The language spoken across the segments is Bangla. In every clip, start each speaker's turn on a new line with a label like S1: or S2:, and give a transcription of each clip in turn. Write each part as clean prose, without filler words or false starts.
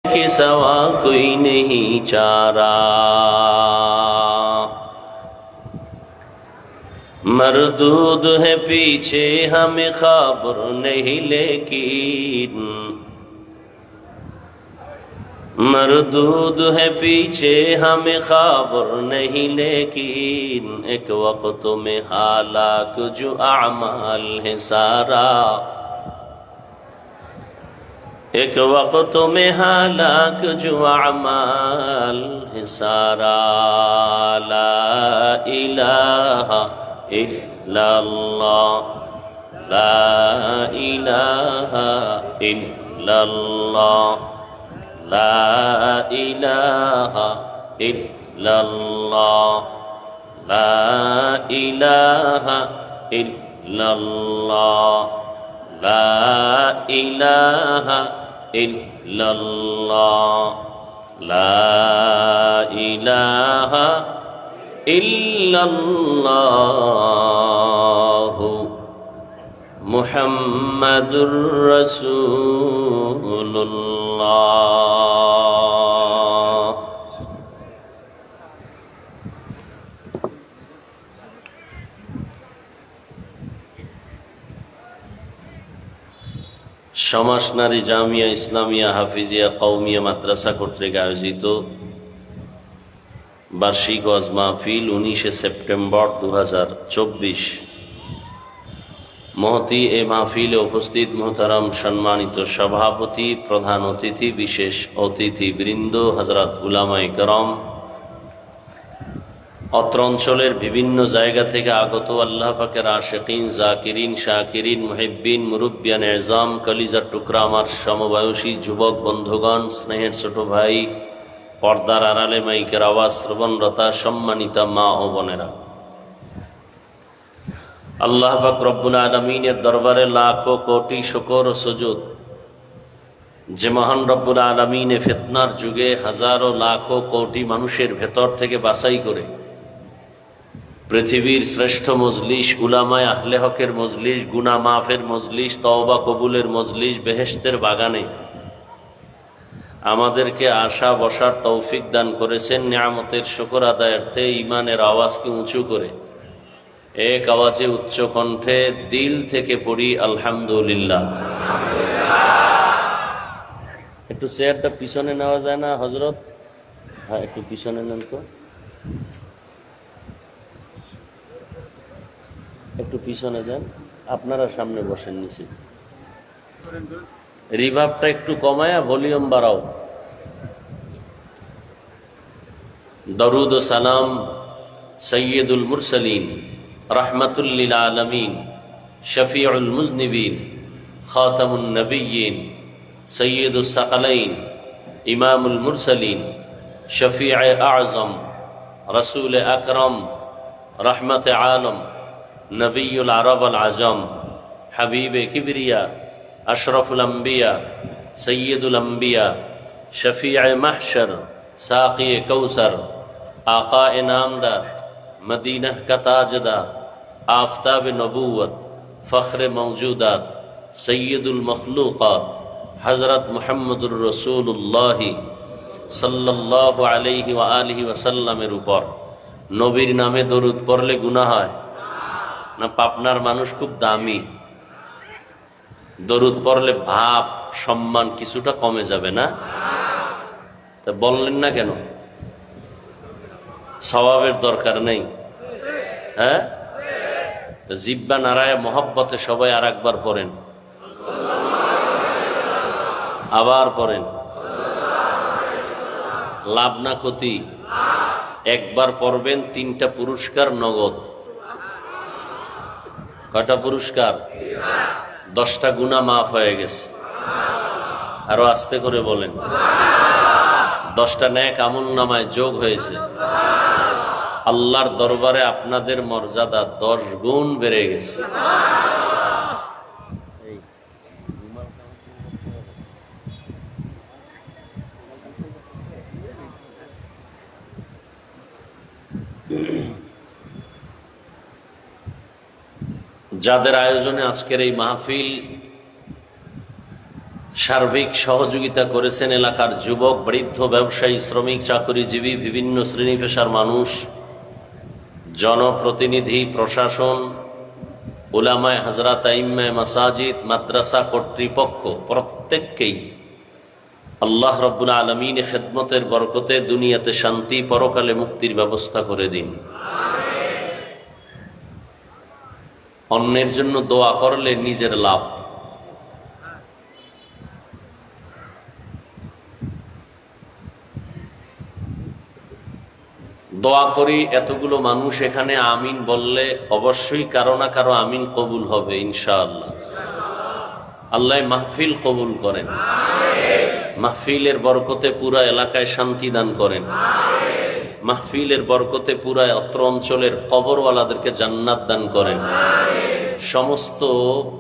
S1: के सवा कोई नहीं चारा। मरदूद है पीछे हमें खबर नहीं लेकिन, मरदूद है पीछे हमें खबर नहीं लेकिन, एक वक्त में हालाक जो अमाल है सारा, एक वक्त में हालाक जो अमाल है सारा। ला इलाहा इल्लल्लाह, ला इलाहा इल्लल्लाह, ला इलाहा इल्लल्लाह, ला इलाहा इल्लल्लाह, ला इलाहा इल्लल्लाह, ला इलाहा इल्लल्लाह मुहम्मदुर रसूलुल्लाह। সমাজ নারী জামিয়া ইসলামিয়া হাফিজিয়া কওমিয়া মাদ্রাসা কর্তৃক আয়োজিত বার্ষিক ওয়াজ মাহফিল 19 সেপ্টেম্বর 2024। মহতি এ মাহফিলে উপস্থিত মোহতারাম সম্মানিত সভাপতি, প্রধান অতিথি, বিশেষ অতিথি বৃন্দ, হযরত উলামায়ে কেরাম, অত্র অঞ্চলের বিভিন্ন জায়গা থেকে আগত আল্লাহ পাকের আশিকিন, জাকিরিন, শাকিরিন, মুহিব্বিন, মুরব্বিয়ান এজাম, কলিজার টুকরা আমার সমবয়সী যুবক বন্ধুগণ, স্নেহের ছোট ভাই, পর্দার আড়ালে মাইকের আওয়াজ শ্রবণরতা সম্মানিতা মা ও বোনেরা, আল্লাহ পাক রব্বুল আলামিনের দরবারে লাখো কোটি শুকর ও সুজুদ, যে মহান রব্বুল আলামিনে ফিতনার যুগে হাজারো লাখো কোটি মানুষের ভেতর থেকে বাছাই করে পৃথিবীর শ্রেষ্ঠ মজলিস, উলামায়ে আহলে হকের মজলিস, গুনাহ মাফের মজলিস, তওবা কবুলের মজলিস, বেহেশতের বাগানে আমাদেরকে আসা বসার তৌফিক দান করেছেন। নিয়ামতের শুকর আদায়ার্থে ঈমানের আওয়াজকে উঁচু করে এক আওয়াজে উচ্চ কণ্ঠে দিল থেকে পড়ি আলহামদুলিল্লাহ। একটু চেয়ারটা পিছনে নেওয়া যায় না হযরত? হ্যাঁ, একটু পিছনে নেন তো, একটু পিছনে যান। আপনারা সামনে বসেন, নিচে রিভাবটা একটু কমায়া ভলিউম বাড়াও। দরুদ ও সালাম সৈয়দুল মুরসালিন, রাহমাতুল লিল আলামিন, শফিউল মুজনিবিন, খাতামুন নবিয়্যিন, সৈয়দুস সাকালাইন, ইমামুল মুরসালিন, শফিউ আযম, রাসূল আকরাম, রহমতে আলম, নবিয়ুল আরব আল আজম, হাবিবে কিবরিয়া, আশরাফুল আম্বিয়া, সৈয়দুল আম্বিয়া, শফিউ মাহশর, সাকি কৌসর, आका नामदार, मदीना का ताजदार, आफताब नबूवत, फ़ख्र मौजूदात, सैयदुल मखलूक़ात, हज़रत मुहम्मदुर रसूलुल्लाह सल्लल्लाहु अलैहि व आलिहि वसल्लमेर ऊपर नबीर नामे दरूद पढ़ले गुनाह হয় না? পাবনার মানুষ খুব দামি, দরুদ পড়লে ভাব সম্মান কিছুটা কমে যাবে না? তা বললেন না কেন? সওয়াবের দরকার নেই? হ্যাঁ, জিব্বা নারায় মহব্বতে সবাই আর একবার পড়েন, আবার পড়েন। লাভ না ক্ষতি? একবার পড়বেন, 3টা পুরস্কার নগদ। কয়টা পুরস্কার? 10টা গুনাহ মাফ হয়ে গেছে। আরো আস্তে করে বলেন। 10টা নেক আমলনামায় যোগ হয়েছে। আল্লাহর দরবারে আপনাদের মর্যাদা 10 গুণ বেড়ে গেছে। যাদের আয়োজনে আজকের এই মাহফিল সার্বিক সহযোগিতা করেছেন এলাকার যুবক, বৃদ্ধ, ব্যবসায়ী, শ্রমিক, চাকরিজীবী, বিভিন্ন শ্রেণী পেশার মানুষ, জনপ্রতিনিধি, প্রশাসন, উলামায়ে হযরত, আইম্মায়ে মাসাজিদ, মাদ্রাসা কর্তৃপক্ষ প্রত্যেককেই আল্লাহ রাব্বুল আলামিনের খেদমতের বরকতে দুনিয়াতে শান্তি, পরকালে মুক্তির ব্যবস্থা করে দিন। অন্যের জন্য দোয়া করলে নিজের লাভ। দোয়া করি এতগুলো মানুষ এখানে আমিন বললে অবশ্যই কারো না কারো আমিন কবুল হবে ইনশাআল্লাহ। আল্লাহ মাহফিল কবুল করেন, মাহফিলের বরকতে পুরা এলাকায় শান্তি দান করেন, মাহফিলের বরকতে পুরা অত্র অঞ্চলের কবরওয়ালাদেরকে জান্নাত দান করেন। সমস্ত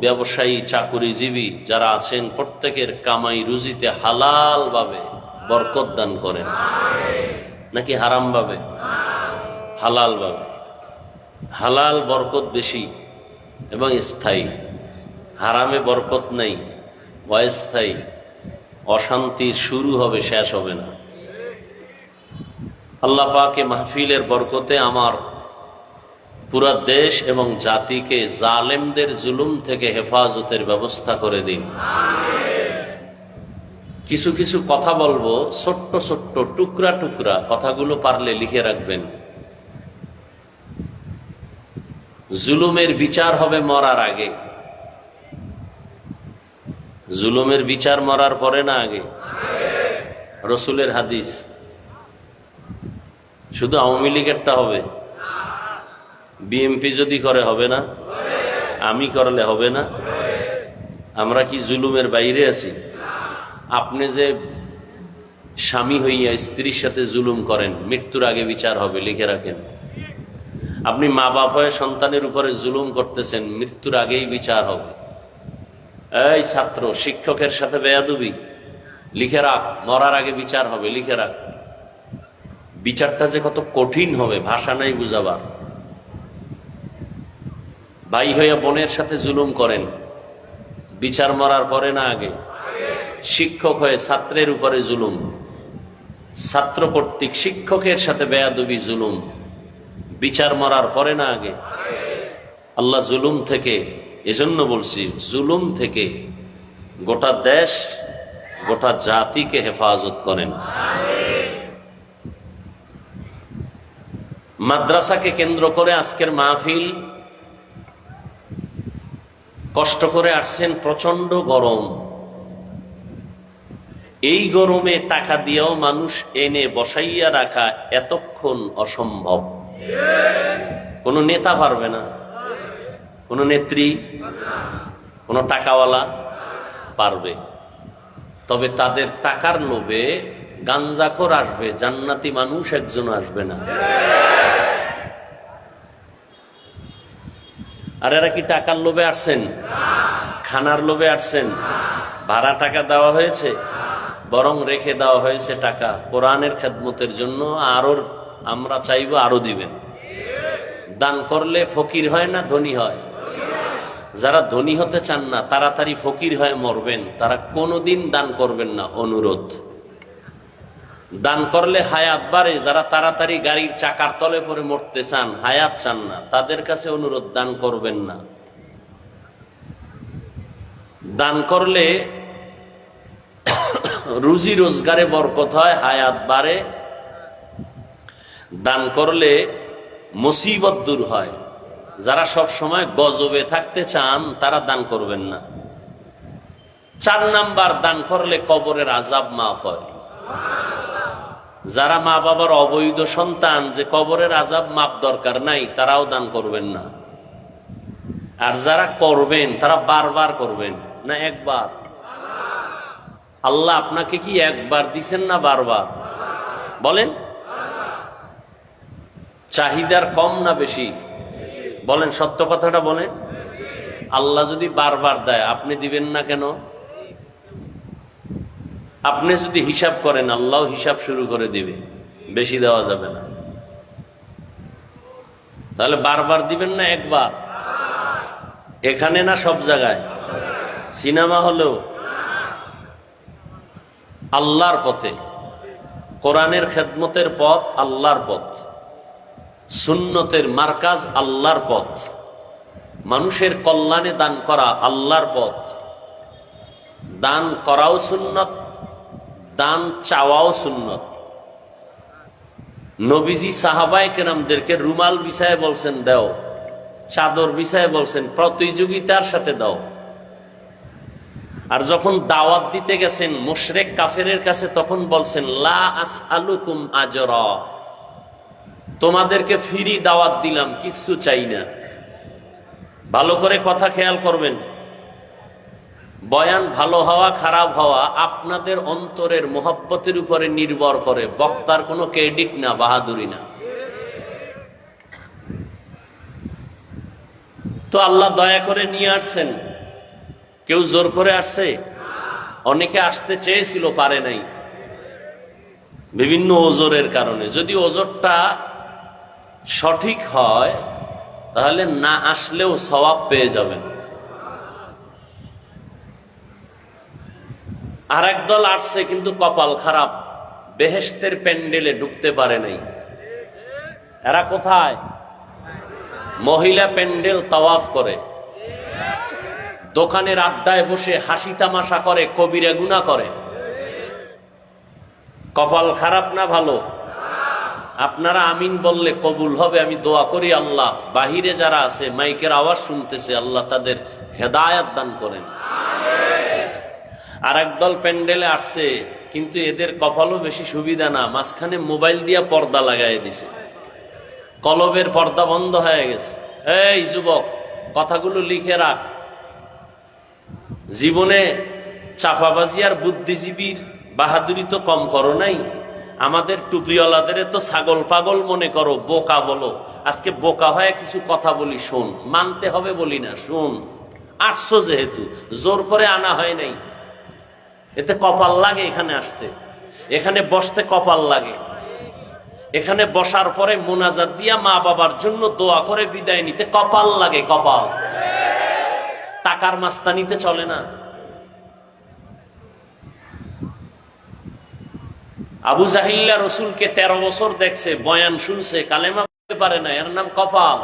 S1: ব্যবসায়ী, চাকুরিজীবী যারা আছেন প্রত্যেকের কামাই রুজিতে হালাল ভাবে বরকত দান করেন, নাকি হারাম ভাবে? হালাল ভাবে। হালাল বরকত বেশি এবং স্থায়ী, হারামে বরকত নাই, অস্থায়ী, অশান্তির শুরু হবে, শেষ হবে না। আল্লাহ পাকে মাহফিলের বরকতে আমার পুরা দেশ এবং জাতিকে জালেমদের জুলুম থেকে হেফাজতের ব্যবস্থা করে দিন। কিছু কিছু কথা বলবো, ছোট্ট ছোট্ট টুকরা টুকরা কথাগুলো পারলে লিখে রাখবেন। জুলুমের বিচার হবে মরার আগে। জুলুমের বিচার মরার পরে না আগে? রসুলের হাদিস। শুধু আওয়ামী লীগেরটা হবে? বিএমপি যদি করে হবে না? আমি করলে হবে না? আমরা কি জুলুমের বাইরে আছি? আপনি যে স্বামী হইয়া স্ত্রীর সাথে জুলুম করেন, মৃত্যুর আগে বিচার হবে, লিখে রাখেন। আপনি মা বাপ হয়ে সন্তানের উপরে জুলুম করতেছেন, মৃত্যুর আগেই বিচার হবে। এই ছাত্র, শিক্ষকের সাথে বেয়াদবি, লিখে রাখ, মরার আগে বিচার হবে, লিখে রাখ। বিচারটা যে কত কঠিন হবে ভাষা নাই বুঝাবার। ভাই হইয়া বোনের সাথে জুলুম করেন, বিচার মরার পরে না আগে? শিক্ষক হয়ে ছাত্রের উপরে জুলুম, ছাত্র কর্তৃক শিক্ষকের সাথে বেয়াদবি, জুলুম, বিচার মরার পরে না আগে? আল্লাহ জুলুম থেকে, এজন্য বলছি, জুলুম থেকে গোটা দেশ, গোটা জাতিকে হেফাজত করেন। মাদ্রাসাকে কেন্দ্র করে আজকের মাহফিল। কষ্ট করে আসছেন, প্রচন্ড গরম। এই গরমে টাকা দিয়েও মানুষ এনে বসাইয়া রাখা এতক্ষণ অসম্ভব। কোন নেতা পারবে না, কোন নেত্রী, কোন টাকাওয়ালা পারবে। তবে তাদের টাকার লোভে গাঞ্জাখোর আসবে, জান্নাতি মানুষ একজন আসবে না। আর এরা কি টাকার লোভে আসছেন? খানার লোভে আসছেন? ভাড়া টাকা দেওয়া হয়েছে? বরং রেখে দেওয়া হয়েছে টাকা কোরআনের খেদমতের জন্য। আরো আমরা চাইবো আরো দিবেন। দান করলে ফকির হয় না ধনী হয়? যারা ধনী হতে চান না, তাড়াতাড়ি ফকির হয়ে মরবেন, তারা কোনোদিন দান করবেন না। অনুরোধ, দান করলে হায়াত বাড়ে। যারা তাড়াতাড়ি গাড়ির চাকার তলে পড়ে মরতে চান, হায়াত চান না, তাদের কাছে অনুরোধ, দান করবেন না। দান করলে রুজি রোজগারে বরকত হয়, হায়াত বাড়ে। দান করলে মুসিবত দূর হয়। যারা সব সময় গজবে থাকতে চান, তারা দান করবেন না। 4 নাম্বার, দান করলে কবরের আযাব মাফ হয়। যারা মা বাবার অবৈধ সন্তান, যে কবরের আযাব মাপ দরকার নাই, তারাও দান করবেন না। আর যারা করবেন, তারা বারবার করবেন না, একবার। আল্লাহ আপনাকে কি একবার দিছেন না বারবার? বলেন, চাহিদার কম না বেশি? বলেন, সত্য কথাটা বলেন। আল্লাহ যদি বারবার দেয়, আপনি দিবেন না কেন? আপনি যদি হিসাব করেন, আল্লাহ হিসাব শুরু করে দিবে, বেশি দেওয়া যাবে না। তাহলে বারবার দিবেন না একবার? এখানে না সব জায়গায়? সিনেমা হলেও আল্লাহর পথে, কোরআনের খেদমতের পথ আল্লাহর পথ, সুন্নতের মার্কাজ আল্লাহর পথ, মানুষের কল্যাণে দান করা আল্লাহর পথ। দান করাও সুন্নত, দান চাওয়াও সুন্নত। নবীজি সাহাবায়ে কেরামদেরকে রুমাল বিছায় বলছেন দাও, চাদর বিছায় বলছেন প্রতিযোগিতার সাথে দাও। আর যখন দাওয়াত দিতে গেছেন মুশরিক কাফেরের কাছে, তখন বলছেন লা আসআলুকুম আজরা, তোমাদেরকে ফ্রি দাওয়াত দিলাম, কিছু চাই না। ভালো করে কথা খেয়াল করবেন। বয়ান ভালো হওয়া খারাপ হওয়া আপনাদের অন্তরের মহব্বতের উপরে নির্ভর করে, বক্তার কোনো ক্রেডিট না, বাহাদুরি না। তো আল্লাহ দয়া করে নিয়ে আসছেন, কেউ জোর করে আসছে? অনেকে আসতে চেয়েছিল, পারে নাই বিভিন্ন ওজরের কারণে। যদি ওজরটা সঠিক হয় তাহলে না আসলেও সওয়াব পেয়ে যাবেন। আর একদল আসছে কিন্তু কপাল খারাপ, বেহেশতের প্যান্ডেলে ঢুকতে পারে নাই। এরা কোথায়? মহিলা প্যান্ডেল তাওয়াফ করে, দোকানের আড্ডায় বসে হাসি তামাশা করে, কবিরা গুনাহ করে। কপাল খারাপ না ভালো? আপনারা আমিন বললে কবুল হবে। আমি দোয়া করি আল্লাহ বাহিরে যারা আছে মাইকের আওয়াজ শুনতেছে, আল্লাহ তাদের হেদায়েত দান করেন। আর একদল প্যান্ডেলে আসছে কিন্তু এদের কপালও বেশি সুবিধা না, মাঝখানে মোবাইল দিয়া পর্দা লাগাই দিছে, কলবের পর্দা বন্ধ হয়ে গেছে। এই যুবক, কথাগুলো লিখে রাখ। জীবনে চাপাবাজি আর বুদ্ধিজীবীর বাহাদুরি তো কম করো নাই। আমাদের টুপিওয়ালাদের তো ছাগল পাগল মনে করো, বোকা বলো। আজকে বোকা হয়ে কিছু কথা বলি, শোন। মানতে হবে বলি না, শোন। আসছো যেহেতু, জোর করে আনা হয় নাই। এতে কপাল লাগে এখানে আসতে, এখানে বসতে কপাল লাগে। এখানে বসার পরে মোনাজাত দিয়া মা বাবার জন্য দোয়া করে বিদায় নিতে কপাল লাগে, কপাল। টাকার মাস্তানিতে চলে না। আবু জাহিল্লা রসুলকে 13 বছর দেখছে, বয়ান শুনছে, কালেমা বলতে পারে না, এর নাম কপাল।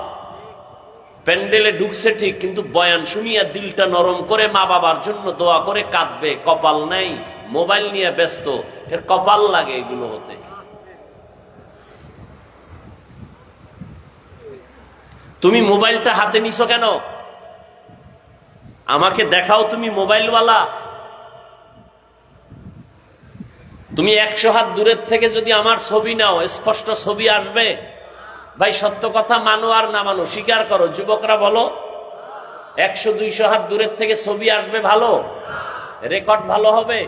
S1: প্যান্ডেলে ঢুকছে ঠিক, কিন্তু বয়ান শুনিয়া দিলটা নরম করে মা বাবার জন্য দোয়া করে কাঁদবে, কপাল নাই। মোবাইল নিয়ে ব্যস্ত, এর কপাল লাগে এগুলো হতে। তুমি মোবাইলটা হাতে নিছো কেন? আমাকে দেখাও তুমি মোবাইলওয়ালা। তুমি 100 হাত দূরের থেকে যদি আমার ছবি নাও, স্পষ্ট ছবি আসবে? ভাই সত্য কথা মানো আর না মানো, স্বীকার করো। যুবকরা বলো, 100-200 হাত দূরের থেকে ছবি আসবে ভালো? রেকর্ড ভালো হবে?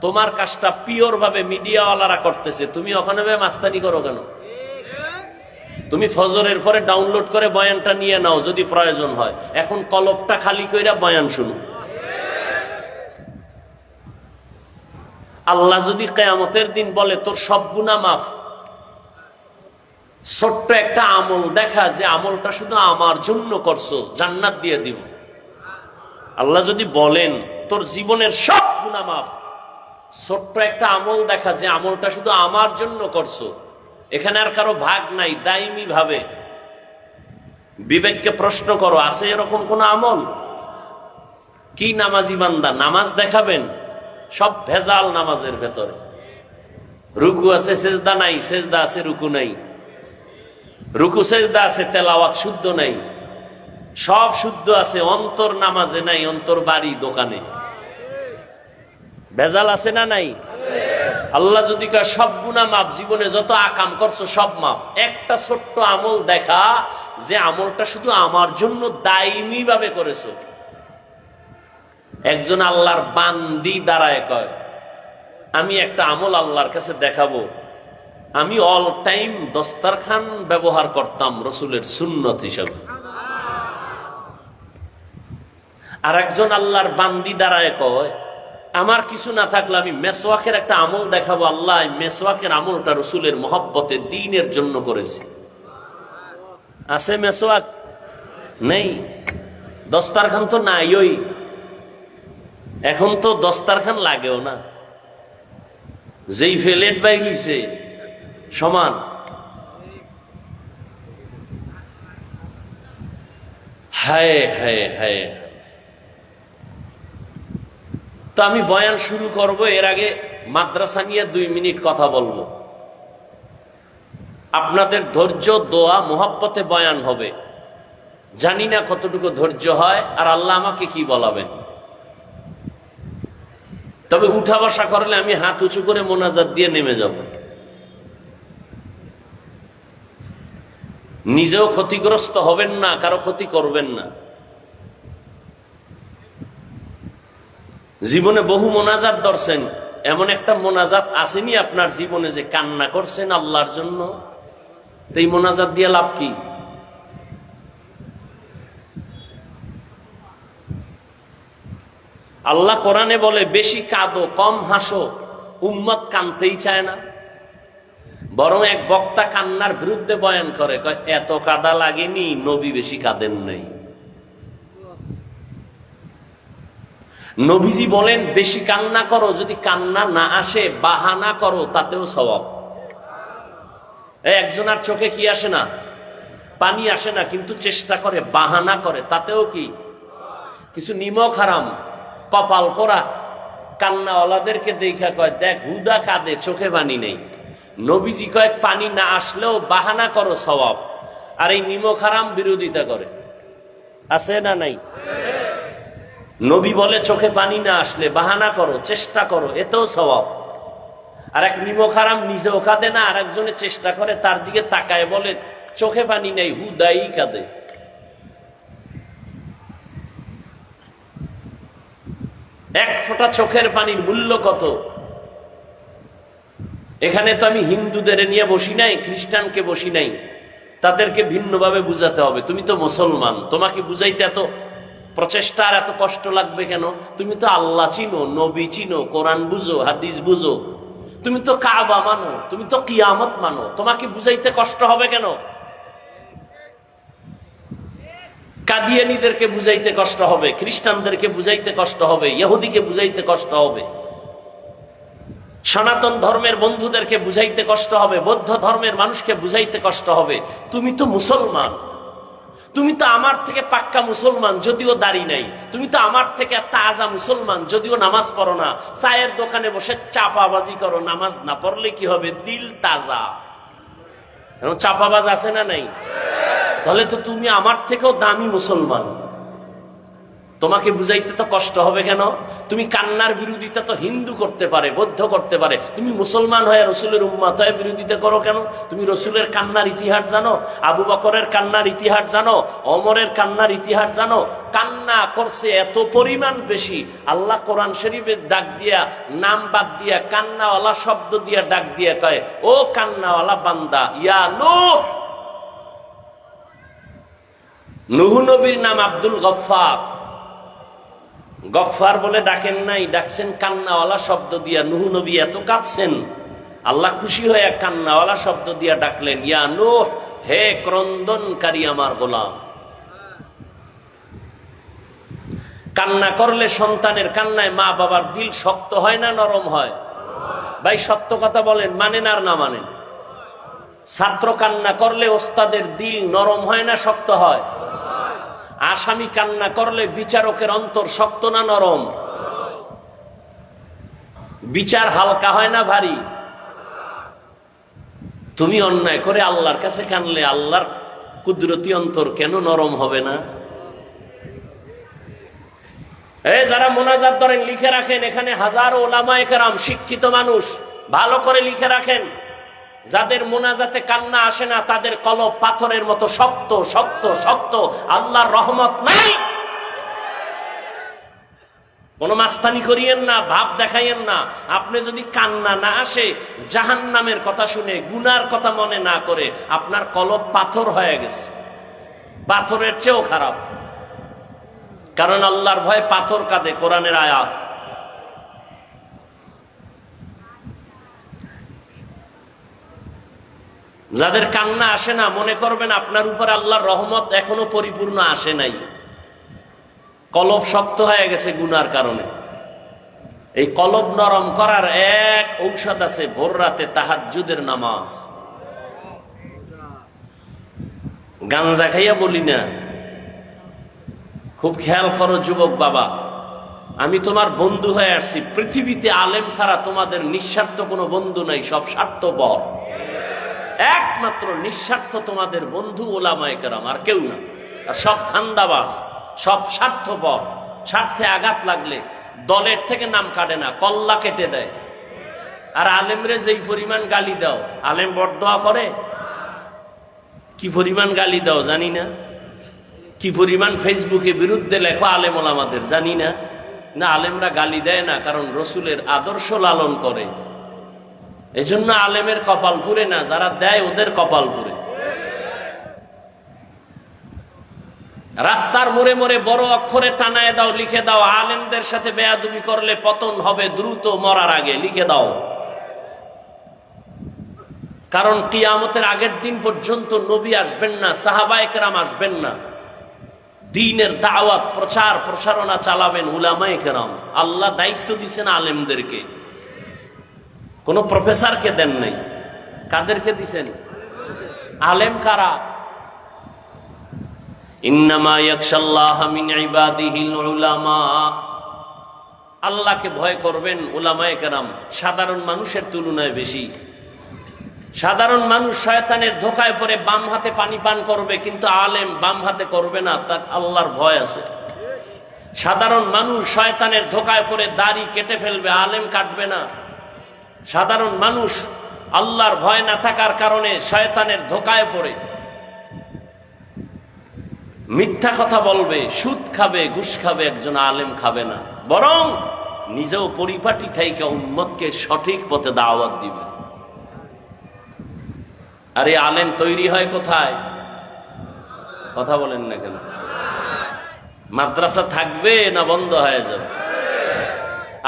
S1: তোমার কাজটা পিওর ভাবে মিডিয়াওয়ালারা করতেছে, তুমি ওখানে মাস্তানি করো কেন? তুমি ফজরের পরে ডাউনলোড করে বয়ানটা নিয়ে নাও যদি প্রয়োজন হয়। এখন কলবটা খালি কইরা বয়ান শুনো। আল্লাহ যদি কিয়ামতের দিন বলে তোর সব গুনাহ মাফ, ছোট্ট একটা আমল দেখা যে আমলটা শুধু আমার জন্য করছো, জান্নাত দিয়ে দিব। আল্লাহ যদি বলেন তোর জীবনের সব গুনাহ মাফ, ছোট্ট একটা আমল দেখা যে আমলটা শুধু আমার জন্য করছো, এখানে আর কারো ভাগ নাই, দাইমি ভাবে। বিবেককে প্রশ্ন করো, আছে এরকম কোন আমল? কি নামাজি বান্দা নামাজ দেখাবেন? সব ভেজাল নামাজের ভেতরে। রুকু আছে সেজদা নাই, সেজদা আছে রুকু নাই। রুকু সেজদা আছে, তেলাওয়াত শুদ্ধ নাই। সব শুদ্ধ আছে, অন্তর নামাজে নাই, অন্তর বাড়ি দোকানে। ভেজাল আছে না নাই? আল্লাহ যদি কয় সব গুনাহ মাপ, জীবনে যত আকাম করছো সব মাপ, একটা ছোট্ট আমল দেখা যে আমলটা শুধু আমার জন্য দায়মি ভাবে করেছো। একজন আল্লাহর বান্দি দাঁড়ায় কয়, আমি একটা আমল আল্লাহর কাছে দেখাবো। আমি অল টাইম দস্তরখান ব্যবহার করতাম রসুলের সুন্নত হিসাবে। আর একজন আল্লাহর বান্দি দাঁড়ায় কয়, আমার কিছু না থাকলে আমি মেসওয়াকের একটা আমল দেখাবো। আল্লাহ মেসওয়াকের আমলটা রসুলের মহব্বতে দ্বীনের জন্য করেছি। আছে মেসওয়াক? নেই। দস্তারখান তো নাই। ওই এখন তো দস্তারখান লাগেও না। যেই ফেলেট বাইর হইছে সমান। হায় হায় হায়। তো আমি বয়ান শুরু করব, এর আগে মাদ্রাসা নিয়ে 2 মিনিট কথা বলবো। আপনাদের ধৈর্য, দোয়া, মোহাব্বতে বয়ান হবে। জানি না কতটুকু ধৈর্য হয় আর আল্লাহ আমাকে কি বলাবেন। তবে উঠা বসা করলে আমি হাত উঁচু করে মোনাজাত দিয়ে নেমে যাব। নিজেও ক্ষতিগ্রস্ত হবেন না, কারো ক্ষতি করবেন না। জীবনে বহু মোনাজাত ধরছেন, এমন একটা মোনাজাত আসেনি আপনার জীবনে যে কান্না করছেন আল্লাহর জন্য? এই মোনাজাত দিয়ে লাভ কি? আল্লাহ কোরআনে বলে বেশি কাঁদো কম হাসো। উম্মত কানতেই চায় না, বরং এক বক্তা কান্নার বিরুদ্ধে বয়ান করে, কয় এত কাদা লাগেনি, নবী বেশি কাঁদেন নাই। নবীজি বলেন বেশি কান্না করো, যদি কান্না না আসে বাহানা করো, তাতেও সওয়াব। একজনের চোখে কি আসে না? পানি আসে না, কিন্তু চেষ্টা করে, বাহানা করে, তাতেও কি? কিছু নিমক হারাম, কপাল পোড়া কান্নাওয়ালাদেরকে দেখা কয় দেখ হুদা কাঁদে, চোখে পানি নেই। নবীজি কয় পানি না আসলেও বাহানা করো, সওয়াব। আর এই নিমক হারাম বিরোধিতা করে, আছে না নাই? নবী বলে চোখে পানি না আসলে বাহানা করো, চেষ্টা করো, এতেও সওয়াব। আর এক নিমক হারাম নিজেও কাঁদে না, আর একজনে চেষ্টা করে, তার দিকে তাকায় বলে চোখে পানি নেই, হুদাই কাঁদে। এক ফোঁটা চোখের পানির মূল্য কত? এখানে তো আমি হিন্দুদের নিয়ে বসি নাই, খ্রিস্টানকে বসি নাই, তাদেরকে ভিন্নভাবে বুঝাতে হবে। তুমি তো মুসলমান, তোমাকে বুঝাইতে এত প্রচেষ্টা আর এত কষ্ট লাগবে কেন? তুমি তো আল্লাহ চিনো, নবী চিনো, কোরআন বুঝো, হাদিস বুঝো, তুমি তো কাবা মানো, তুমি তো কিয়ামত মানো, তোমাকে বুঝাইতে কষ্ট হবে কেন? কাদিয়ানীদেরকে বুঝাইতে কষ্ট হবে, খ্রিস্টানদেরকে বুঝাইতে কষ্ট হবে, ইহুদিকে বুঝাইতে কষ্ট হবে, সনাতন ধর্মের বন্ধুদেরকে বুঝাইতে কষ্ট হবে, বৌদ্ধ ধর্মের মানুষকে বুঝাইতে কষ্ট হবে। তুমি তো মুসলমান, তুমি তো আমার থেকে পাক্কা মুসলমান, যদিও দাড়ি নাই। তুমি তো আমার থেকে তাজা মুসলমান, যদিও নামাজ পড়ো না। চায়ের দোকানে বসে চাপাবাজি করো, নামাজ না পড়লে কি হবে? দিল তাজা। চাপাবাজ আছে না নাই? তাহলে তো তুমি আমার থেকেও দামি মুসলমান, তোমাকে বুঝাইতে তো কষ্ট হবে কেন? তুমি কান্নার বিরোধিতা তো হিন্দু করতে পারে, বৌদ্ধ করতে পারে, তুমি মুসলমান হয়ে রসুলের উম্মত হয়ে বিরোধিতা করো কেন? তুমি রসুলের কান্নার ইতিহাস জানো? আবু বকরের কান্নার ইতিহাস জানো? ওমরের কান্নার ইতিহাস জানো? কান্না করছে এত পরিমাণ বেশি, আল্লাহ কোরআন শরীফে ডাক দিয়া, নাম বাদ দিয়া, কান্নাওয়ালা শব্দ দিয়া ডাক দিয়া কয়, ও কান্নাওয়ালা বান্দা, ইয়া নূহ। নূহ নবীর নাম আব্দুল গফফার। গফফার বলে ডাকেন নাই, ডাকছেন কান্নাওয়ালা শব্দ দিয়া। নূহ নবী এত কাঁদছেন, আল্লাহ খুশি হয়ে কান্নাওয়ালা শব্দ দিয়া ডাকলেন, ইয়া নূহ, হে ক্রন্দনকারী আমার গোলাম। কান্না করলে, সন্তানের কান্নায় মা বাবার দিল শক্ত হয় না নরম হয়? ভাই সত্য কথা বলেন, মানেন আর না মানেন? ছাত্র কান্না করলে ওস্তাদের দিল নরম হয় না শক্ত হয়? আসামি কান্না করলে বিচারকের অন্তর শক্ত না নরম? বিচার হালকা হয় না ভারী? তুমি অন্যায় করে আল্লাহর কাছে কানলে আল্লাহর কুদরতি অন্তর কেন নরম হবে না? যারা মোনাজাত ধরেন লিখে রাখেন, এখানে হাজারো ওলামায়ে কেরাম, শিক্ষিত মানুষ, ভালো করে লিখে রাখেন। যাদের মোনাজাতে কান্না আসে না, তাদের কলব পাথরের মতো শক্ত শক্ত শক্ত, আল্লাহর রহমত নাই। কোনো মাস্তানি করিয়েন না, ভাব দেখাইয়েন না। আপনি যদি কান্না না আসে, জাহান্নামের কথা শুনে, গুনার কথা মনে না করে, আপনার কলব পাথর হয়ে গেছে, পাথরের চেয়েও খারাপ। কারণ আল্লাহর ভয় পাথর কাঁদে, কোরআনের আয়াত। যাদের কান্না আসে না, মনে করবেন আপনার উপর আল্লাহর রহমত এখনো পরিপূর্ণ আসে নাই, কলব শক্ত হয়ে গেছে গুনার কারণে। এই কলব নরম করার এক ঔষধ আছে, ভোর রাতে তাহাজ্জুদের নামাজ। গাঞ্জা খাইয়া বলি না, খুব খেয়াল করো যুবক বাবা, আমি তোমার বন্ধু হয়ে আসছি। পৃথিবীতে আলেম ছাড়া তোমাদের নিঃস্বার্থ কোনো বন্ধু নাই, সব স্বার্থপর। একমাত্র নিঃস্বার্থ তোমাদের বন্ধু ওলামায়ে কেরাম, আর কেউ না। আর সব ধান্দাবাজ, সব স্বার্থপর। স্বার্থে আঘাত লাগলে দলের থেকে নাম কাটে না, কল্লা কেটে দেয়। আর আলেমরে যেই পরিমাণ গালি দাও, আলেম বরদোয়া করে? কি পরিমাণ গালি দাও জানি না, কি পরিমাণ ফেসবুকে বিরুদ্ধে লেখো আলেম ওলামাদের জানি না। না, আলেমরা গালি দেয় না, কারণ রসুলের আদর্শ লালন করে। এজন্য আলেমের কপাল পুড়ে না, যারা দেয় ওদের কপাল পুড়ে। রাস্তার মোড়ে মোড়ে বড় অক্ষরে টানায় দাও, লিখে দাও, আলেমদের সাথে বেয়াদবি করলে পতন হবে দ্রুত, মরার আগে লিখে দাও। কারণ কিয়ামতের আগের দিন পর্যন্ত নবী আসবেন না, সাহাবায়ে কেরাম আসবেন না। দ্বীনের দাওয়াত, প্রচার প্রসারণা চালাবেন উলামায়ে কেরাম। আল্লাহ দায়িত্ব দিয়েছেন আলেমদেরকে, কোন প্রফেসরকে দেন নাই। কাদেরকে দিছেন? আলেম কারা? ইন্নামা ইয়াখশাল্লাহা মিন ইবাদিহিল উলামা। আল্লাহকে ভয় করবেন উলামায়ে কেরাম সাধারণ মানুষের তুলনায় বেশি। সাধারণ মানুষ শয়তানের ধোঁকায় পড়ে বাম হাতে পানি পান করবে, কিন্তু আলেম বাম হাতে করবে না, তার আল্লাহর ভয় আছে। সাধারণ মানুষ শয়তানের ধোঁকায় পড়ে দাড়ি কেটে ফেলবে, আলেম কাটবে না। সাধারণ মানুষ আল্লাহর ভয় না থাকার কারণে শয়তানের ধোঁকায় পড়ে মিথ্যা কথা বলবে, সুদ খাবে, ঘুষ খাবে। একজন আলেম খাবে না, বরং নিজেও পরিপাটি থেকে উম্মতকে সঠিক পথে দাওয়াত দিবে। আরে আলেম তৈরি হয় কোথায়? কথা বলেন না কেন? মাদ্রাসা থাকবে না বন্ধ হয়ে যাবে?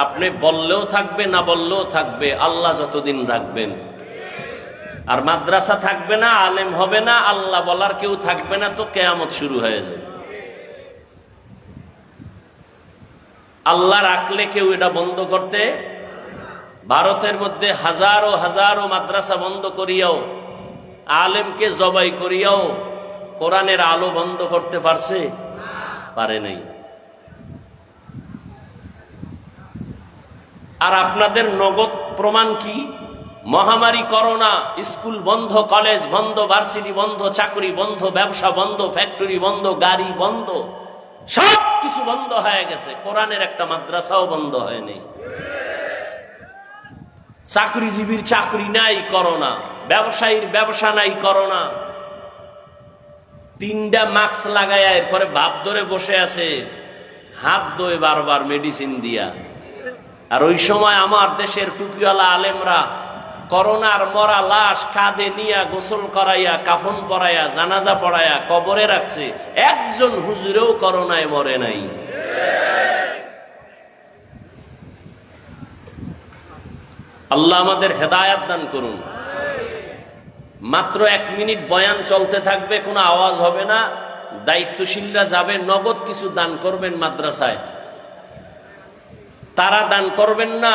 S1: আপনি বললেও থাকবে, না বললেও থাকবে, আল্লাহ যতদিন রাখবেন। আর মাদ্রাসা থাকবে না, আলেম হবে না, আল্লাহ বলার কেউ থাকবে না, তো কিয়ামত শুরু হয়ে যাবে। আল্লাহ রাখলে কেউ এটা বন্ধ করতে। ভারতের মধ্যে হাজারো হাজারো মাদ্রাসা বন্ধ করিয়াও, আলেমকে জবাই করিয়াও কোরআনের আলো বন্ধ করতে পারছে? পারে নাই। আর আপনাদের নগদ প্রমাণ কি? মহামারী করোনা, স্কুল বন্ধ, কলেজ বন্ধ, ভার্সিটি বন্ধ, চাকরি বন্ধ, ব্যবসা বন্ধ, ফ্যাক্টরি বন্ধ, গাড়ি বন্ধ, সব কিছু বন্ধ হয়ে গেছে। কোরআনের একটা মাদ্রাসাও বন্ধ হয়নি। চাকরিজীবীর চাকরি নাই করোনা, ব্যবসায়ীর ব্যবসা নাই করোনা। 3টা মাস্ক লাগায় এরপরে ভাব ধরে বসে আছে, হাত ধোয় বারবার মেডিসিন দিয়া। আর ওই সময় আমার দেশের টুপিওয়ালা আলেমরা করোনার মরা লাশ কাঁধে নিয়া গোসল করাইয়া, কাফন পরাইয়া, জানাজা পড়াইয়া কবরে রাখছে। একজন হুজুরেও করোনায় মরে নাই। আল্লাহ আমাদের হেদায়াত দান করুন। মাত্র 1 মিনিট বয়ান চলতে থাকবে, কোনো আওয়াজ হবে না। দায়িত্বশীলরা যাবে, নগদ কিছু দান করবেন মাদ্রাসায়। তারা দান করবেন না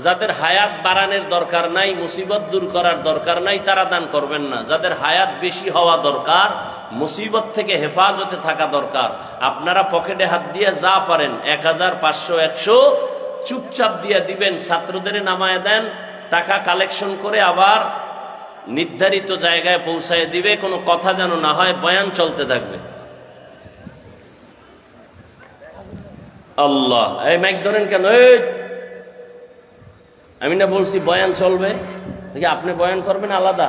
S1: যাদের হায়াত বাড়ানোর দরকার নাই, মুসিবত দূর করার দরকার নাই, তারা দান করবেন না। যাদের হায়াত বেশি হওয়া দরকার, মুসিবত থেকে হেফাজতে থাকা দরকার, আপনারা পকেটে হাত দিয়ে যা পারেন 1000, 500, 100 চুপচাপ দিয়ে দিবেন। ছাত্রদের নামায় দেন, টাকা কালেকশন করে আবার নির্ধারিত জায়গায় পৌঁছায় দিবে। কোনো কথা যেন না হয়, বয়ান চলতে থাকবে। আল্লাহ, এই মাইক ধরেন কেন? আমি না বলছি বয়ান চলবে, দেখি আপনি বয়ান করবেন আলাদা।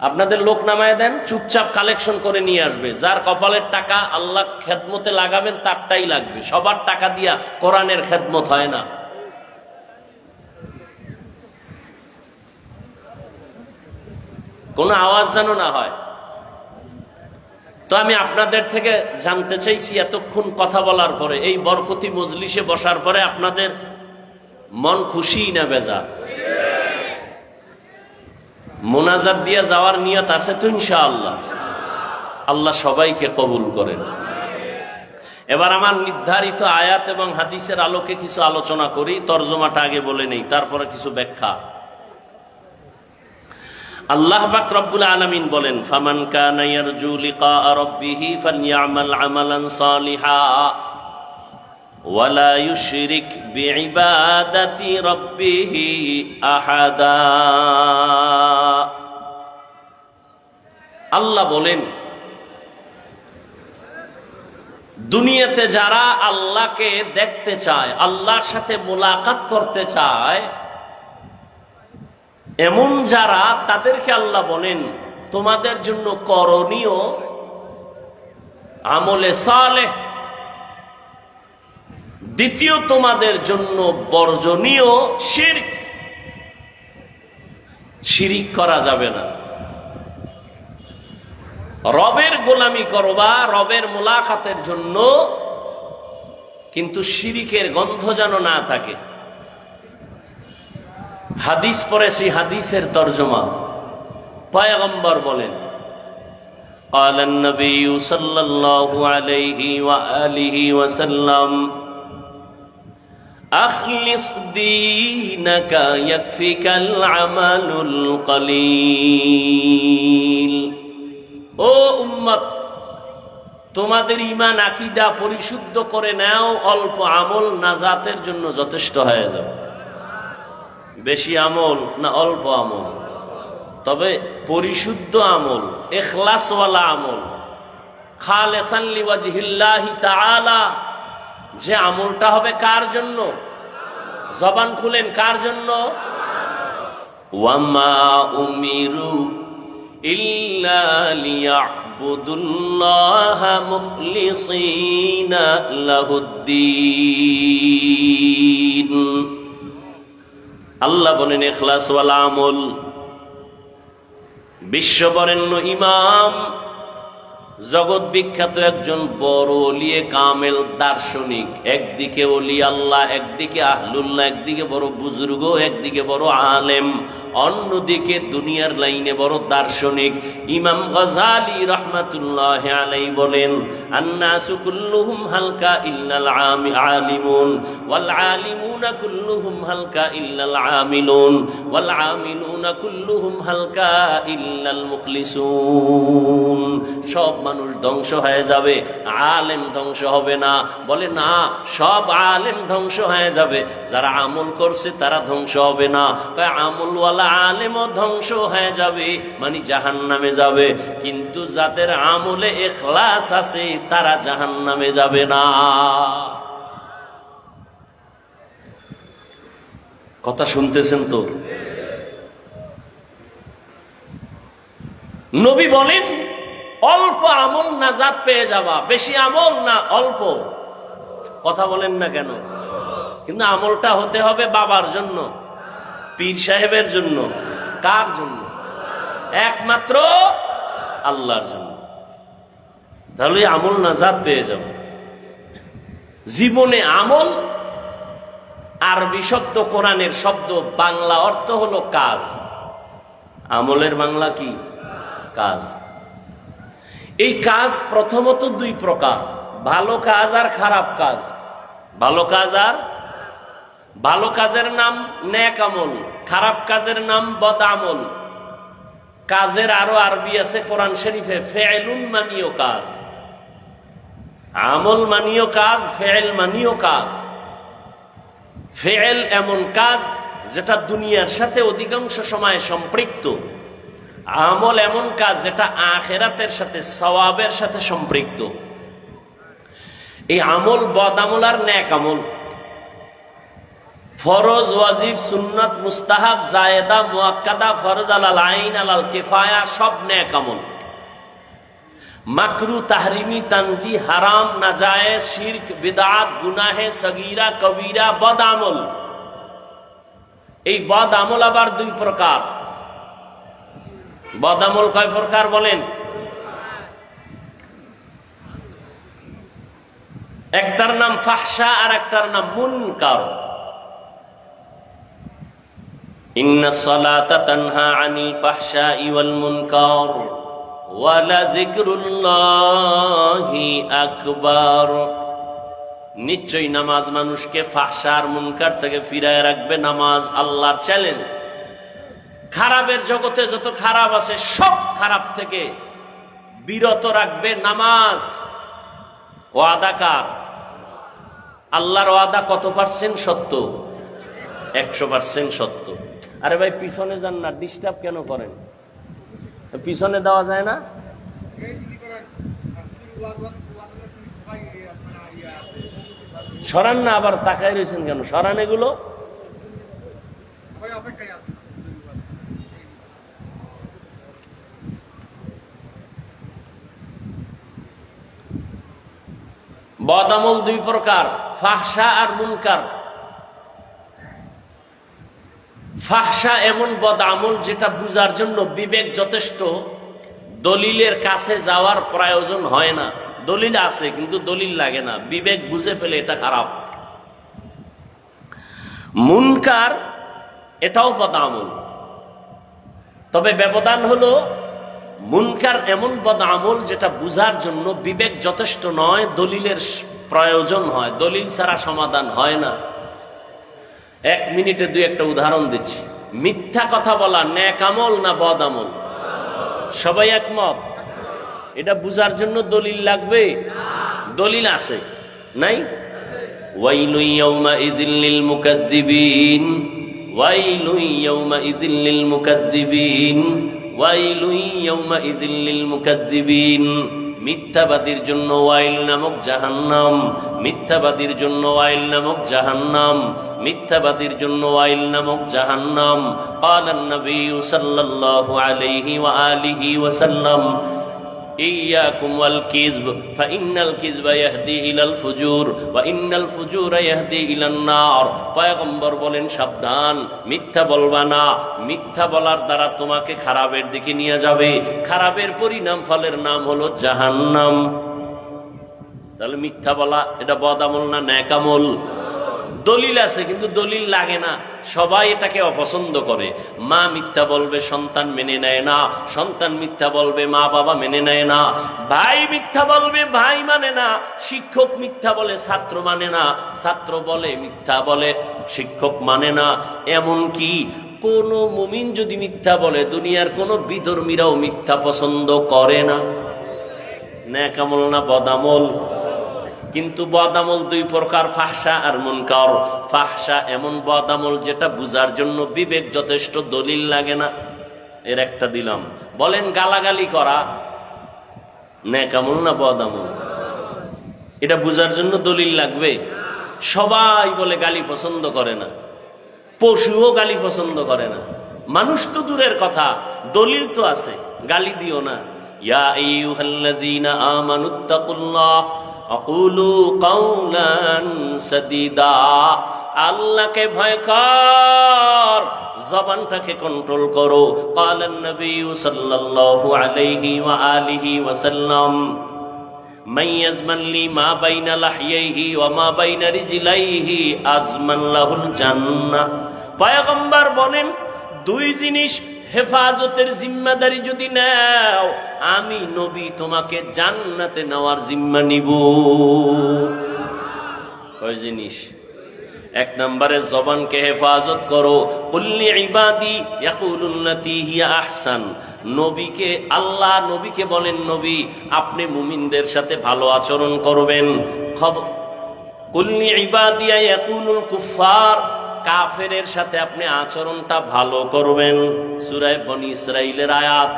S1: আপনাদের লোক নামায় দেন, চুপচাপ কালেকশন করে নিয়ে আসবে। যার কপালের টাকা আল্লাহ খেদমতে লাগাবেন তারটাই লাগবে। সবার টাকা দিয়া কোরআনের খেদমত হয় না। কোনো আওয়াজ যেন না হয়। তো আমি আপনাদের থেকে জানতে চাইছি, এতক্ষণ কথা বলার পরে, এই বরকতি মজলিসে বসার পরে আপনাদের মন খুশি না বেজার? মোনাজাত দিয়ে যাওয়ার নিয়ত আছে তো ইনশাআল্লাহ? আল্লাহ সবাইকে কবুল করেন। এবার আমার নির্ধারিত আয়াত এবং হাদিসের আলোকে কিছু আলোচনা করি, তরজমাটা আগে বলে নেই, তারপরে কিছু ব্যাখ্যা। আল্লাহ পাক রব্বুল আলামিন বলেন, ফামান কানা ইয়ারজু লিকা রাব্বিহি ফালইয়ামাল আমালান সালিহা ওয়ালা ইউশরিক বিইবাদাতি রাব্বিহি আহাদা। আল্লাহ বলেন, দুনিয়াতে যারা আল্লাহকে দেখতে চায়, আল্লাহর সাথে মোলাকাত করতে চায়, এমন যারা, তাদেরকে আল্লাহ বলেন তোমাদের জন্য করণীয় আমলে সালেহ, দ্বিতীয় তোমাদের জন্য বর্জনীয় শিরক। শিরিক করা যাবে না। রবের গোলামি করবা রবের মোলাকাতের জন্য, কিন্তু শিরিকের গন্ধ যেন না থাকে। হাদিস পড়েছি, হাদিসের তরজমা। পয়গম্বর বলেন, قال النبي صلى الله عليه وآله وسلم أخلص دينك يكفيك العمل القليل। ও উম্মত, তোমাদের ঈমান আকীদা পরিশুদ্ধ করে নাও, অল্প আমল নাজাতের জন্য যথেষ্ট হয়ে যাবে। বেশি আমল না অল্প আমল, তবে পরিশুদ্ধ আমল, ইখলাসওয়ালা আমল, খালিসান লিওয়াজহিল্লাহি তাআলা। যে আমলটা হবে কার জন্য? জবান খুলেন, কার জন্য? ওয়ামা উমিরু ইল্লা লিয়াবুদুল্লাহা মুখলিসিনা লাহুদ্দীন। আল্লাহ বলেন ইখলাসওয়ালা আমল। বিশ্ববরেণ্য ইমাম, জগৎ বিখ্যাত একজন বড় ওলিয়ে কামেল দার্শনিক, একদিকে ওলি আল্লাহ, একদিকে আহলুল্লাহ, একদিকে বড় বুজুর্গ, একদিকে বড় আলেম, অন্যদিকে দুনিয়ার লাইনে বড় দার্শনিক ইমাম গজালি রাহমাতুল্লাহ আলাইহি বলেন, আন্নাসু কুল্লুহুম হালকা ইল্লাল আলিমুন ওয়াল আলিমুনা কুল্লুহুম হালকা ইল্লাল আমিলুন ওয়াল আমিলুনা কুল্লুহুম হালকা ইল্লাল মুখলিসুন। সব মানুষ ধ্বংস হয়ে যাবে, আলেম ধ্বংস হবে না। বলে না, সব আলেম ধ্বংস হয়ে যাবে, যারা আমল করছে তারা ধ্বংস হবে না। আমলওয়ালা আলেমও ধ্বংস হয়ে যাবে, মানে জাহান্নামে যাবে, কিন্তু যাদের আমলে ইখলাস আছে তারা জাহান্নামে যাবে না। কথা শুনতেছেন তো? নবী বলেন, অল্প আমল নাজাত পেয়ে যাবা, বেশি আমল না, অল্প। কথা বলেন না কেন? কিন্তু আমলটা হতে হবে বাবার জন্য, পীর সাহেবের জন্য। কার জন্য? একমাত্র আল্লাহর জন্য। তাহলে আমল নাজাত পেয়ে যাব। জীবনে আমল আরবি শব্দ, কোরআনের শব্দ, বাংলা অর্থ হলো কাজ। আমলের বাংলা কি? কাজ। এই কাজ প্রথমত দুই প্রকার, ভালো কাজ আর খারাপ কাজ। ভালো কাজ আর ভালো কাজের নাম নেক আমল, খারাপ কাজের নাম বদ আমল। কাজের আরো আরবি আছে কোরআন শরীফে, ফেয়েলুন মানিও কাজ, আমল মানিও কাজ, ফেয়েল মানিও কাজ। ফেয়েল এমন কাজ যেটা দুনিয়ার সাথে অধিকাংশ সময় সম্পৃক্ত। আমল এমন কাজ যেটা আখিরাতের সাথে, সওয়াবের সাথে সম্পৃক্ত। এই আমল বদ আমল আর নেক আমল, ফরজ, ওয়াজিব, সুন্নাত, মুস্তাহাব, জায়েদা, মুআক্কাদা, ফরজ আলাল আইন, আলাল কিফায়া, সব নেক আমল। মাকরু, তাহরিমি, তানজি, হারাম, নাজায়েজ, শিরক, বিদআত, গুনাহে সগীরা, কবীরা, বদ আমল। এই বদ আমল আবার দুই প্রকার। বদ আমল কয় প্রকার বলেন? একটার নাম ফাহশা আর একটার নাম মুনকার। ইন্নাস সালাতা তানহা আনিল ফাহশাই ওয়াল মুনকার ওয়া লাযিকরুল্লাহি আকবার। নিশ্চয়ই নামাজ মানুষকে ফাহশা আর মুনকার থেকে ফিরায় রাখবে। নামাজ আল্লাহর চ্যালেঞ্জ। খারাপের জগতে যত খারাপ আছে সব খারাপ থেকে বিরত রাখবে নামাজ। ওয়াদা কার? আল্লাহর ওয়াদা কত পার্সেন্ট সত্য? 100% সত্য। আরে ভাই পিছনে যান না, ডিস্টার্ব কেন করেন? পিছনে দেওয়া যায় না? সরান না, আবার তাকাই রয়েছেন কেন? সরান এগুলো। বদআমল দুই প্রকার, ফাহশা আর মুনকার। ফাহশা এমন বদআমল যেটা বুঝার জন্য বিবেক যথেষ্ট, দলিলের কাছে যাওয়ার প্রয়োজন হয় না। দলিল আছে কিন্তু দলিল লাগে না, বিবেক বুঝে ফেলে এটা খারাপ। মুনকার এটাও বদআমল, তবে ব্যবধান হলো মুনকার এমন বদআমল যেটা বুঝার জন্য বিবেক যথেষ্ট নয়, দলিলের প্রয়োজন হয়। দলিল ছাড়া সমাধান হয় না। 1 মিনিটে 2-1টা উদাহরণ দিচ্ছি। মিথ্যা কথা বলা নেক আমল না বদআমল? সবাই একমত? এটা বুঝার জন্য দলিল লাগবে? দলিল আছে নাই? ওয়াইলু ইয়াউমাইযিল লিল মুকাজ্জিবিন, ওয়াইলু ইয়াউমাইযিল লিল মুকাজ্জিবিন, ওয়াইলু ইয়াউমাইযিল লিল মুকাজ্জিবিন। মিথ্যাবাদীর জন্য ওয়াইল নামক জাহান্নাম, মিথ্যাবাদীর জন্য ওয়াইল নামক জাহান্নাম, মিথ্যাবাদীর জন্য ওয়াইল নামক জাহান্নাম। ক্বালান নবী সাল্লাল্লাহু আলাইহি ওয়া আলিহি ওয়া সাল্লাম ইয়াকুম ওয়াল কিযব ফাইন্নাল কিযবা ইয়াহদি ইলাল ফুজুর ওয়া ইন্নাল ফুজুরা ইয়াহদি ইলান নার। পয়গম্বর বলেন সাবধান, মিথ্যা বলবা না। মিথ্যা বলার দ্বারা তোমাকে খারাপের দিকে নিয়ে যাবে, খারাপের পরিণাম ফলের নাম হলো জাহান্নাম। তাহলে মিথ্যা বলা এটা বদআমল না নেক আমল? দলিল আছে কিন্তু দলিল লাগে না, সবাই এটাকে অপছন্দ করে। মা মিথ্যা বলবে, সন্তান মেনে নেয় না। সন্তান মিথ্যা বলবে, মা বাবা মেনে নেয় না। ভাই মিথ্যা বলবে, ভাই মানে না। শিক্ষক মিথ্যা বলে, ছাত্র মানে না। ছাত্র বলে মিথ্যা বলে, শিক্ষক মানে না। এমন কি কোন মুমিন যদি মিথ্যা বলে, দুনিয়ার কোন বিধর্মীরাও মিথ্যা পছন্দ করে না। নেক আমল না বদআমল? কিন্তু বদআমল দুই প্রকার, ফাহশা আর মুনকার। ফাহশা এমন বদআমল যেটা বুঝার জন্য বিবেক যথেষ্ট, দলিল লাগে না। এর একটা দিলাম। বলেন গালাগালি করা নেক আমল না বদআমল? এটা বুঝার জন্য দলিল লাগবে? সবাই বলে গালি পছন্দ করে না, পশুও গালি পছন্দ করে না। মানুষ তো দূরের কথা, দলিল তো আছে, গালি দিও না। ইয়া আইয়ুহাল্লাযীনা আমানুত্তাকুল্লাহ আকুলু কাওলান সাদীদা। আল্লাহকে ভয় কর, জবানটাকে কন্ট্রোল করো। ক্বালান নবী সাল্লাল্লাহু আলাইহি ওয়া আলিহি ওয়া সাল্লাম মান ইয়াজমান লি মা বাইনা লাহইহি ওয়া মা বাইনা রিজলাইহি আজমান লাহুল জান্নাহ। পয়গম্বর বলেন, দুই জিনিস হেফাজতের জিম্মাদারি যদি নাও, আমি নবী তোমাকে জান্নাতে নেওয়ার জিম্মা নিব। কয় জিনিস? 1 নম্বরে জবানকে হেফাজত করো। কুল্লি ইবাদি ইয়াকুলুল্লাতী হিয়া আহসান। নবীকে আল্লাহ নবীকে বলেন, নবী আপনি মুমিনদের সাথে ভালো আচরণ করবেন। কুল্লি ইবাদিয়া ইয়াকুলুল কুফার। কাফেরের সাথে আপনি আচরণটা ভালো করবেন। সূরা বনী ইসরাঈলের আয়াত।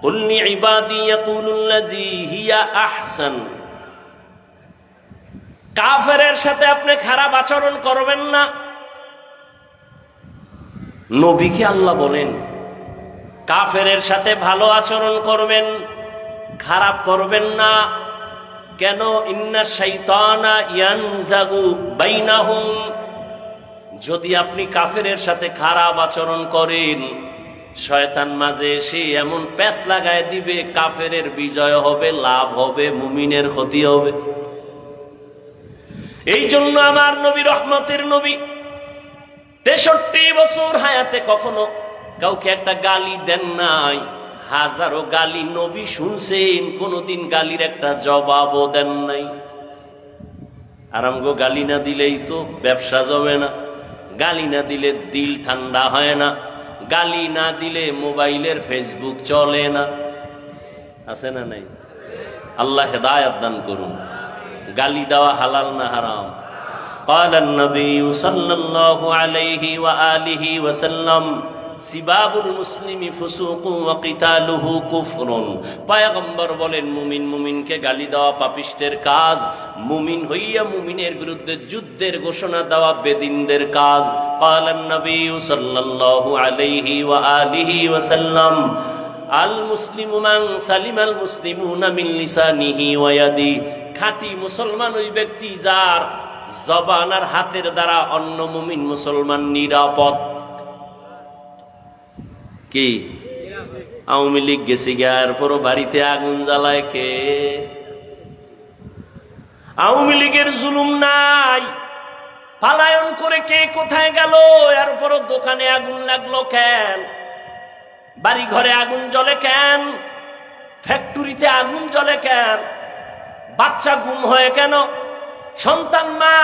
S1: কুল্লি ইবাদি ইয়াকুলুল্লাযী হিয়া আহসান। কাফেরের সাথে আপনি খারাপ আচরণ করবেন না। নবীকে আল্লাহ বলেন কাফেরের সাথে ভালো আচরণ করবেন, খারাপ করবেন না। কেন? ইন্না শাইতানা ইয়ানজাগু বাইনাহুম। যদি আপনি কাফেরের সাথে খারাপ আচরণ করেন, শয়তান মাঝে এসে এমন প্যাঁচ লাগায় দিবে, কাফেরের বিজয় হবে, লাভ হবে, মুমিনের ক্ষতি হবে। এই জন্য আমার নবী, রহমতের নবী, 63 বছর হায়াতে কখনো কাউকে একটা গালি দেন নাই। হাজারো গালি নবী শুনছেন, কোনদিন গালির একটা জবাবও দেন নাই। আর আমগো গালি না দিলেই তো ব্যবসা জমে না, গালি না দিলে দিল ঠান্ডা হয় না, গালি না দিলে মোবাইলের ফেসবুক চলে না, আছে না নাই? আল্লাহ হেদায়েত দান করুন। গালি দেওয়া হালাল না হারাম? قال النبي صلى الله عليه وآله وسلم সিবাবুল মুসলিমি ফুসুকু ওয়া কিতালুহু কুফরুন। পয়গম্বর বলেন মুমিন মুমিনকে গালি দেওয়া পাপিষ্টের কাজ, মুমিন হইয়া মুমিনের বিরুদ্ধে যুদ্ধের ঘোষণা দেওয়া বেদিনদের কাজ। قال النبي صلى الله عليه وآله وسلم আল মুসলিমু মান সালিমাল মুসলিমুনা মিন লিসানিহি ওয়া ইয়াদি। খাঁটি মুসলমান ওই ব্যক্তি যার জবান আর হাতের দ্বারা অন্য মুমিন মুসলমান নিরাপদ। কি আওয়ামী লীগ গেছি গার পরও বাড়িতে আগুন জ্বালায় কে? আওয়ামী লীগের জুলুম নাই, পালায়ন করে কে কোথায় গেল? এরপরও দোকানে আগুন লাগলো কেন? বাড়ি ঘরে আগুন জ্বলে কেন? ফ্যাক্টরিতে আগুন জ্বলে কেন? বাচ্চা গুম হয়ে কেন? সন্তান মা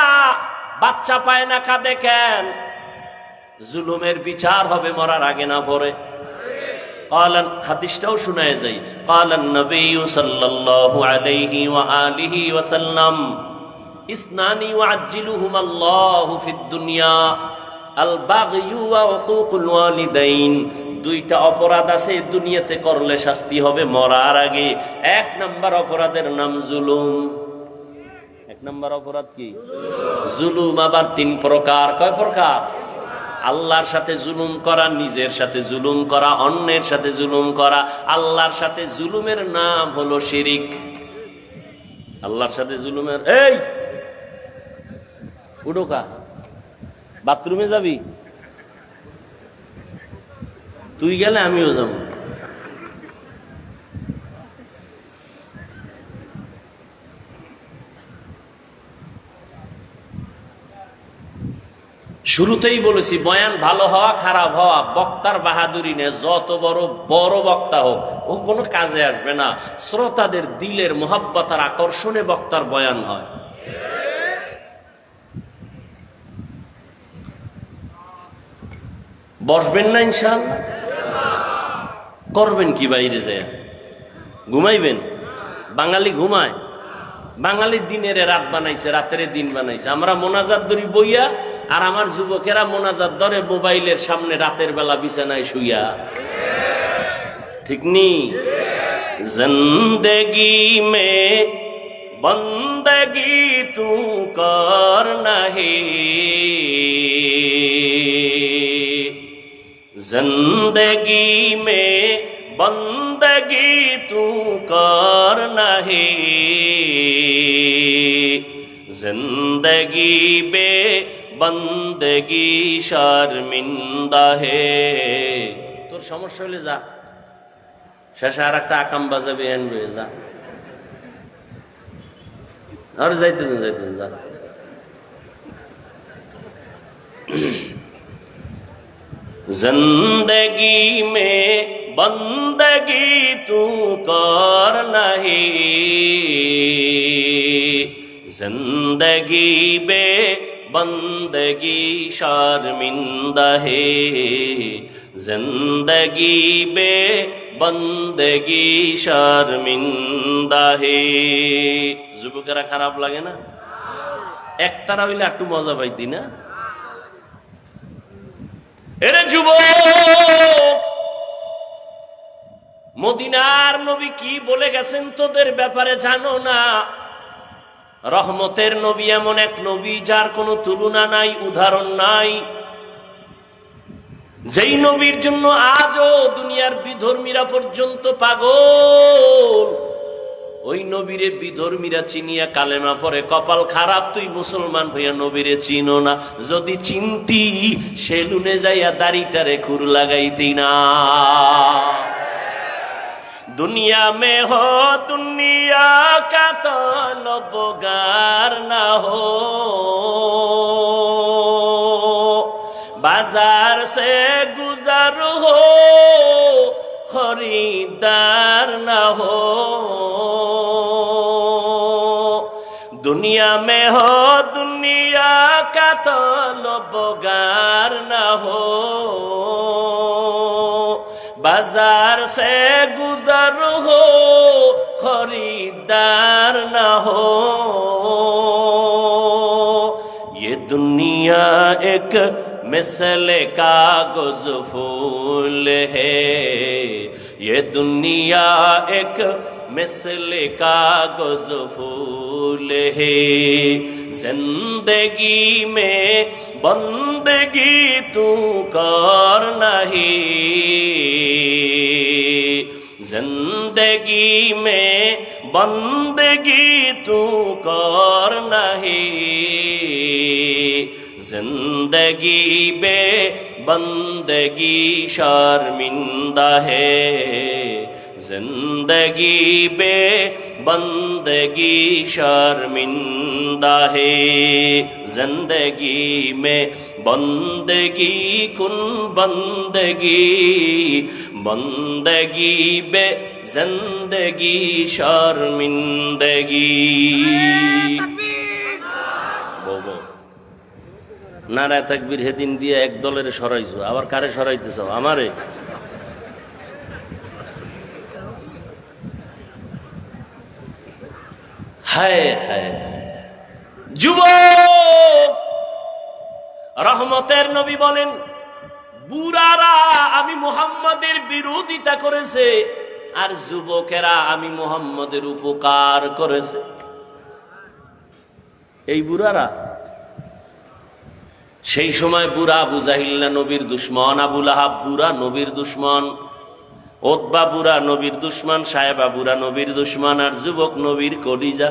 S1: বাচ্চা পায় না, কাঁদে কেন? জুলুমের বিচার হবে মরার আগে না পরে। হাদিসটাও শোনায় যাই। قال النبي صلى الله عليه وآله وسلم اثنان يعجلهما الله في الدنيا البغي وعقوق الوالدين। দুইটা অপরাধ আছে দুনিয়াতে করলে শাস্তি হবে মরার আগে। এক নাম্বার অপরাধের নাম জুলুম। এক নাম্বার অপরাধ কি? জুলুম। আবার তিন প্রকার। কয় প্রকার? আল্লাহর সাথে জুলুম করা, নিজের সাথে জুলুম করা, অন্যের সাথে জুলুম করা। আল্লাহর সাথে জুলুমের নাম হলো শিরিক। আল্লাহর সাথে জুলুমের এই উডোকা বাথরুমে যাবি? তুই গেলে আমিও যাব। শুরুতেই বলেছি বয়ান ভালো হওয়া খারাপ হওয়া বক্তার বাহাদুরি নেই। যত বড় বড় বক্তা হোক ও কোনো কাজে আসবে না। শ্রোতাদের দিলের মোহাব্বত আর আকর্ষণে বক্তার বয়ান হয়। বসবেন না ইনশাআল্লাহ? করবেন কি বাইরে যায়? ঘুমাইবেন? বাঙালি ঘুমায়? বাঙালি দিনের রাত বানাইছে, রাতের দিন বানাইছে। আমরা মোনাজাত ধরি বইয়া, আর আমার যুবকেরা মোনাজাত ধরে মোবাইলের সামনে রাতের বেলা বিছানায় শুইয়া। ঠিক নি? জিন্দেগি মে বন্দগি তু কর নাহি, जिंदगी में बंदगी तू कर नहीं, जिंदगी बे बंदगी शर्मिंदा है। তোর সমস্যা হলে যা, শেষে আর একটা আকাম বাজাবে আনবে, যা। আর যাইতে যা। जिंदगी में बंदगी तू कर नहीं, जिंदगी बे बंदगी शर्मिंदा है, जिंदगी बे बंदगी शर्मिंदा है। যুবকেরা খারাপ লাগে না? একতারা হইলে একটু মজা পাইতি না? এরে যুবক, মদিনার নবী কি বলে গেছেন তোদের ব্যাপারে জানো না? রহমতের নবী এমন এক নবী যার কোনো তুলনা নাই, উদাহরণ নাই। যেই নবীর জন্য আজও দুনিয়ার বিধর্মীরা পর্যন্ত পাগল। ওই নবীরে বিধর্মীরা চিনিয়া কালেমা পরে কপাল খারাপ, তুই মুসলমান হইয়া নবীরে চিনো না। যদি চিনতি সেলুনে যাইয়া দাড়িটারে খুর লাগাইতি না। দুনিয়া মে হো দুনিয়া কা তলবগার না হো, বাজার সে গুজার হো খরিদার না হো। दुनिया में हो दुनिया का तलबगार न हो, बाजार से गुजर हो खरीदार न हो। ये दुनिया एक मिसले कागज फूल है, ये दुनिया एक मिसले कागज फूल है। जिंदगी में बंदगी तू कर नहीं, जिंदगी में बंदगी तू कर नहीं। जिंदगी बे बंदगी शर्मिंदा है, जिंदगी बे बंदगी शर्मिंदा है। जिंदगी में बंदगी कुन बंदगी, बंदगी बे जिंदगी शर्मिंदगी। नाराय তাকবীর হেদিন দিয়ে এক দলের সরাইছো, আবার কারে সরাইতেছ? আমারে। হায় হায় যুবক, রহমতের নবী বলেন বুড়ারা আমি মুহাম্মদের বিরোধিতা করেছে আর যুবকেরা আমি মুহাম্মদের উপকার করেছে। এই বুড়ারা, সেই সময় বুড়া আবু জাহিল নবীর দুশ্মন, আবু লাহাব বুড়া নবীর দুশ্মন, ওতবা বুড়া নবীর দুশ্মন, সাহেবা বুড়া নবীর দুশ্মন, আর যুবক নবীর কলিজা।